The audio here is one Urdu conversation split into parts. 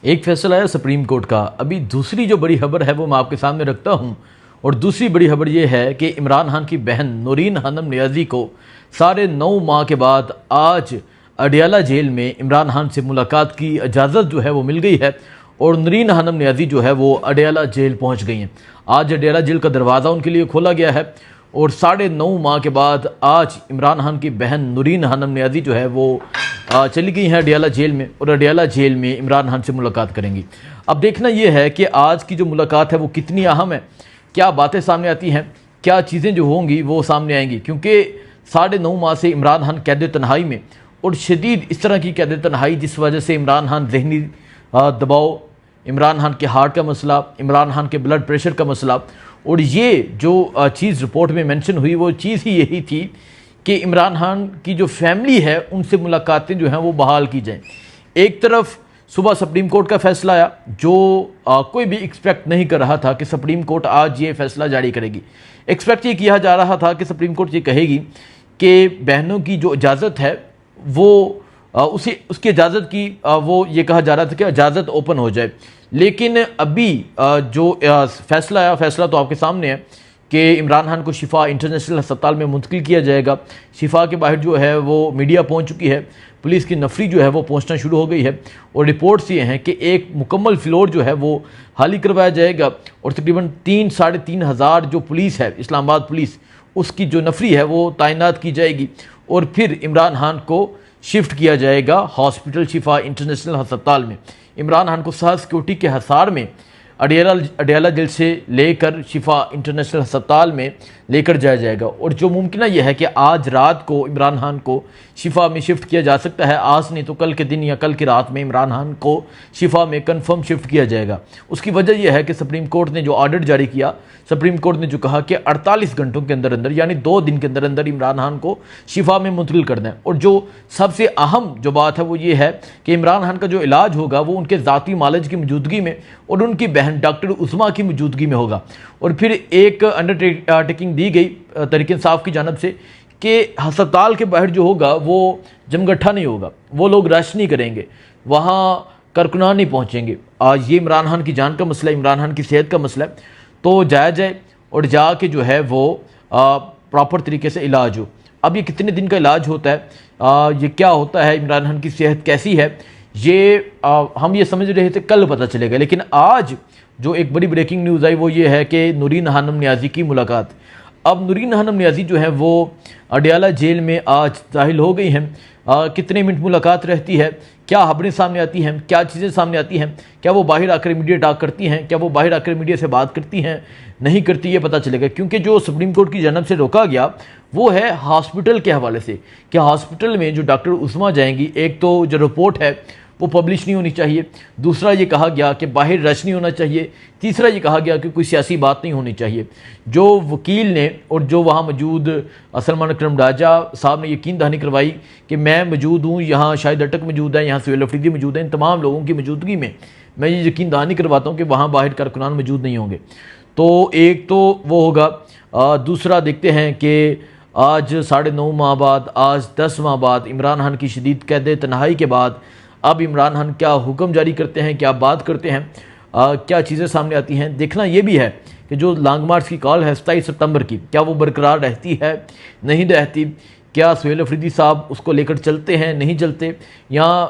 ایک فیصلہ ہے سپریم کورٹ کا. ابھی دوسری جو بڑی خبر ہے وہ میں آپ کے سامنے رکھتا ہوں، اور دوسری بڑی خبر یہ ہے کہ عمران خان کی بہن نورین خانم نیازی کو 9.5 ماہ کے بعد آج اڈیالہ جیل میں عمران خان سے ملاقات کی اجازت جو ہے وہ مل گئی ہے، اور نورین خانم نیازی جو ہے وہ اڈیالہ جیل پہنچ گئی ہیں. آج اڈیالہ جیل کا دروازہ ان کے لیے کھولا گیا ہے، اور 9.5 ماہ کے بعد آج عمران خان کی بہن نورین خانم نیازی جو ہے وہ چلی گئی ہیں اڈیالہ جیل میں، اور اڈیالہ جیل میں عمران خان سے ملاقات کریں گی. اب دیکھنا یہ ہے کہ آج کی جو ملاقات ہے وہ کتنی اہم ہے، کیا باتیں سامنے آتی ہیں، کیا چیزیں جو ہوں گی وہ سامنے آئیں گی، کیونکہ 9.5 ماہ سے عمران خان قید تنہائی میں، اور شدید اس طرح کی قید تنہائی جس وجہ سے عمران خان ذہنی دباؤ، عمران خان کے ہارٹ کا مسئلہ، عمران خان کے بلڈ پریشر کا مسئلہ، اور یہ جو چیز رپورٹ میں منشن ہوئی وہ چیز ہی یہی تھی کہ عمران خان کی جو فیملی ہے ان سے ملاقاتیں جو ہیں وہ بحال کی جائیں. ایک طرف صبح سپریم کورٹ کا فیصلہ آیا جو کوئی بھی ایکسپیکٹ نہیں کر رہا تھا کہ سپریم کورٹ آج یہ فیصلہ جاری کرے گی. ایکسپیکٹ یہ کیا جا رہا تھا کہ سپریم کورٹ یہ کہے گی کہ بہنوں کی جو اجازت ہے وہ اس کی اجازت کی وہ یہ کہا جا رہا تھا کہ اجازت اوپن ہو جائے. لیکن ابھی جو فیصلہ آیا، فیصلہ تو آپ کے سامنے ہے کہ عمران خان کو شفا انٹرنیشنل ہسپتال میں منتقل کیا جائے گا. شفا کے باہر جو ہے وہ میڈیا پہنچ چکی ہے، پولیس کی نفری جو ہے وہ پہنچنا شروع ہو گئی ہے، اور رپورٹس یہ ہیں کہ ایک مکمل فلور جو ہے وہ خالی کروایا جائے گا، اور تقریباً 3-3.5 ہزار جو پولیس ہے، اسلام آباد پولیس، اس کی جو نفری ہے وہ تعینات کی جائے گی، اور پھر عمران خان کو شفٹ کیا جائے گا ہاسپٹل شفا انٹرنیشنل ہسپتال میں. عمران خان کو سخت سیکورٹی کے حصار میں اڈیالہ جیل سے لے کر شفا انٹرنیشنل ہسپتال میں لے کر جایا جائے گا، اور جو ممکنہ یہ ہے کہ آج رات کو عمران خان کو شفا میں شفٹ کیا جا سکتا ہے، آج نہیں تو کل کے دن یا کل کی رات میں عمران خان کو شفا میں کنفرم شفٹ کیا جائے گا. اس کی وجہ یہ ہے کہ سپریم کورٹ نے جو آرڈر جاری کیا، سپریم کورٹ نے جو کہا کہ 48 گھنٹوں کے اندر اندر یعنی 2 دن کے اندر اندر عمران خان کو شفا میں منتقل کرنا ہے. اور جو سب سے اہم جو بات ہے وہ یہ ہے کہ عمران خان کا جو علاج ہوگا وہ ان کے ذاتی معالج کی موجودگی میں اور ان کی بہن ڈاکٹر عظمیٰ کی موجودگی میں ہوگا. اور پھر ایک انڈر ٹیکنگ دی گئی تحریک انصاف کی جانب سے کہ ہسپتال کے باہر جو ہوگا وہ جمگٹھا نہیں ہوگا، وہ لوگ رش نہیں کریں گے، وہاں کارکنان نہیں پہنچیں گے. آج یہ عمران خان کی جان کا مسئلہ ہے، عمران خان کی صحت کا مسئلہ ہے، تو جایا جائے اور جا کے جو ہے وہ پراپر طریقے سے علاج ہو. اب یہ کتنے دن کا علاج ہوتا ہے، یہ کیا ہوتا ہے، عمران خان کی صحت کیسی ہے، یہ ہم یہ سمجھ رہے تھے کل پتہ چلے گا. لیکن آج جو ایک بڑی بریکنگ نیوز آئی وہ یہ ہے کہ نورین خانم نیازی کی ملاقات. اب نورین خانم نیازی جو ہے وہ اڈیالہ جیل میں آج داخل ہو گئی ہیں. کتنے منٹ ملاقات رہتی ہے، کیا خبریں سامنے آتی ہیں، کیا چیزیں سامنے آتی ہیں، کیا وہ باہر آ کر میڈیا ٹاک کرتی ہیں، کیا وہ باہر آ کر میڈیا سے بات کرتی ہیں، نہیں کرتی، یہ پتہ چلے گا. کیونکہ جو سپریم کورٹ کی جانب سے روکا گیا وہ ہے ہاسپٹل کے حوالے سے کہ ہاسپٹل میں جو ڈاکٹر عظمیٰ جائیں گی، ایک تو جو رپورٹ ہے وہ پبلش نہیں ہونی چاہیے، دوسرا یہ کہا گیا کہ باہر رش نہیں ہونا چاہیے، تیسرا یہ کہا گیا کہ کوئی سیاسی بات نہیں ہونی چاہیے. جو وکیل نے اور جو وہاں موجود سلمان اکرم ڈاجا صاحب نے یقین دہانی کروائی کہ میں موجود ہوں، یہاں شاہد اٹک موجود ہے، یہاں سہیل افریدی موجود ہیں، ان تمام لوگوں کی موجودگی میں یہ یقین دہانی کرواتا ہوں کہ وہاں باہر کارکنان موجود نہیں ہوں گے. تو ایک تو وہ ہوگا. دوسرا دیکھتے ہیں کہ آج 9.5 ماہ بعد، آج 10 ماہ بعد عمران خان کی شدید قید تنہائی کے بعد اب عمران خان کیا حکم جاری کرتے ہیں، کیا بات کرتے ہیں، کیا چیزیں سامنے آتی ہیں. دیکھنا یہ بھی ہے کہ جو لانگ مارچ کی کال ہے 27 ستمبر کی، کیا وہ برقرار رہتی ہے، نہیں رہتی، کیا سہیل افریدی صاحب اس کو لے کر چلتے ہیں، نہیں چلتے، یا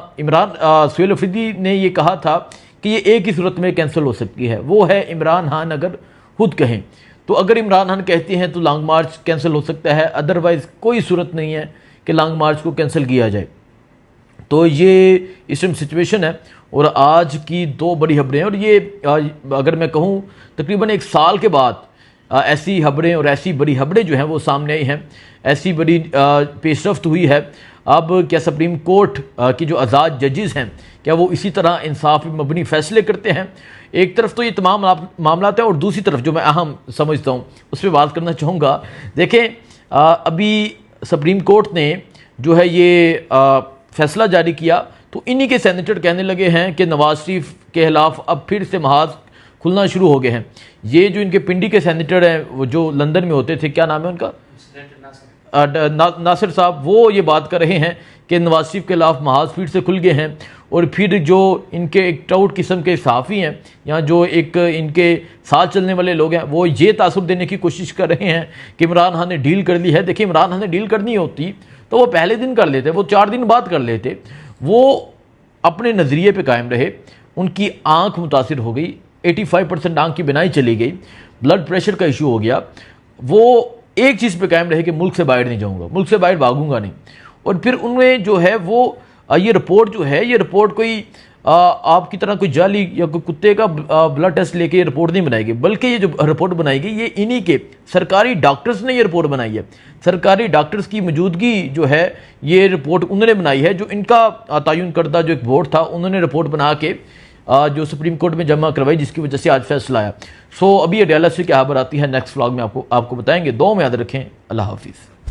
سہیل افریدی نے یہ کہا تھا کہ یہ ایک ہی صورت میں کینسل ہو سکتی ہے، وہ ہے عمران خان اگر خود کہیں. تو اگر عمران خان کہتے ہیں تو لانگ مارچ کینسل ہو سکتا ہے، ادروائز کوئی صورت نہیں ہے کہ لانگ مارچ کو کینسل کیا جائے. تو یہ اس ٹائم سچویشن ہے. اور آج کی 2 بڑی خبریں ہیں، اور یہ اگر میں کہوں تقریباً 1 سال کے بعد ایسی خبریں اور ایسی بڑی خبریں جو ہیں وہ سامنے آئی ہیں، ایسی بڑی پیش رفت ہوئی ہے. اب کیا سپریم کورٹ کی جو آزاد ججز ہیں کیا وہ اسی طرح انصاف پہ مبنی فیصلے کرتے ہیں؟ ایک طرف تو یہ تمام معاملات ہیں، اور دوسری طرف جو میں اہم سمجھتا ہوں اس پہ بات کرنا چاہوں گا. دیکھیں ابھی سپریم کورٹ نے جو ہے یہ فیصلہ جاری کیا تو انہی کے سینیٹر کہنے لگے ہیں کہ نواز شریف کے خلاف اب پھر سے محاذ کھلنا شروع ہو گئے ہیں. یہ جو ان کے پنڈی کے سینیٹر ہیں وہ جو لندن میں ہوتے تھے، کیا نام ہے ان کا، ناصر صاحب، وہ یہ بات کر رہے ہیں کہ نواز شریف کے خلاف محاذ پھر سے کھل گئے ہیں، اور پھر جو ان کے ایک ٹاؤٹ قسم کے صحافی ہیں یا جو ایک ان کے ساتھ چلنے والے لوگ ہیں، وہ یہ تاثر دینے کی کوشش کر رہے ہیں کہ عمران خان نے ڈیل کر لی ہے۔ دیکھیں، عمران خان نے ڈیل کرنی ہوتی تو وہ پہلے دن کر لیتے، وہ 4 دن بعد کر لیتے۔ وہ اپنے نظریے پہ قائم رہے، ان کی آنکھ متاثر ہو گئی، 85% آنکھ کی بینائی چلی گئی، بلڈ پریشر کا ایشو ہو گیا۔ وہ ایک چیز پہ قائم رہے کہ ملک سے باہر نہیں جاؤں گا، ملک سے باہر بھاگوں گا نہیں۔ اور پھر ان میں جو ہے وہ یہ رپورٹ جو ہے، یہ رپورٹ کوئی آپ کی طرح کوئی جعلی یا کوئی کتے کا بلڈ ٹیسٹ لے کے یہ رپورٹ نہیں بنائی گئی، بلکہ یہ جو رپورٹ بنائی گئی یہ انہی کے سرکاری ڈاکٹرز نے یہ رپورٹ بنائی ہے۔ سرکاری ڈاکٹرز کی موجودگی جو ہے یہ رپورٹ انہوں نے بنائی ہے، جو ان کا تعین کردہ جو ایک بورڈ تھا انہوں نے رپورٹ بنا کے جو سپریم کورٹ میں جمع کروائی، جس کی وجہ سے آج فیصلہ آیا۔ ابھی اڈیالہ سے کیا خبر آتی ہے نیکسٹ ولاگ میں آپ کو بتائیں گے۔ دعاؤں میں یاد رکھیں۔ اللہ حافظ۔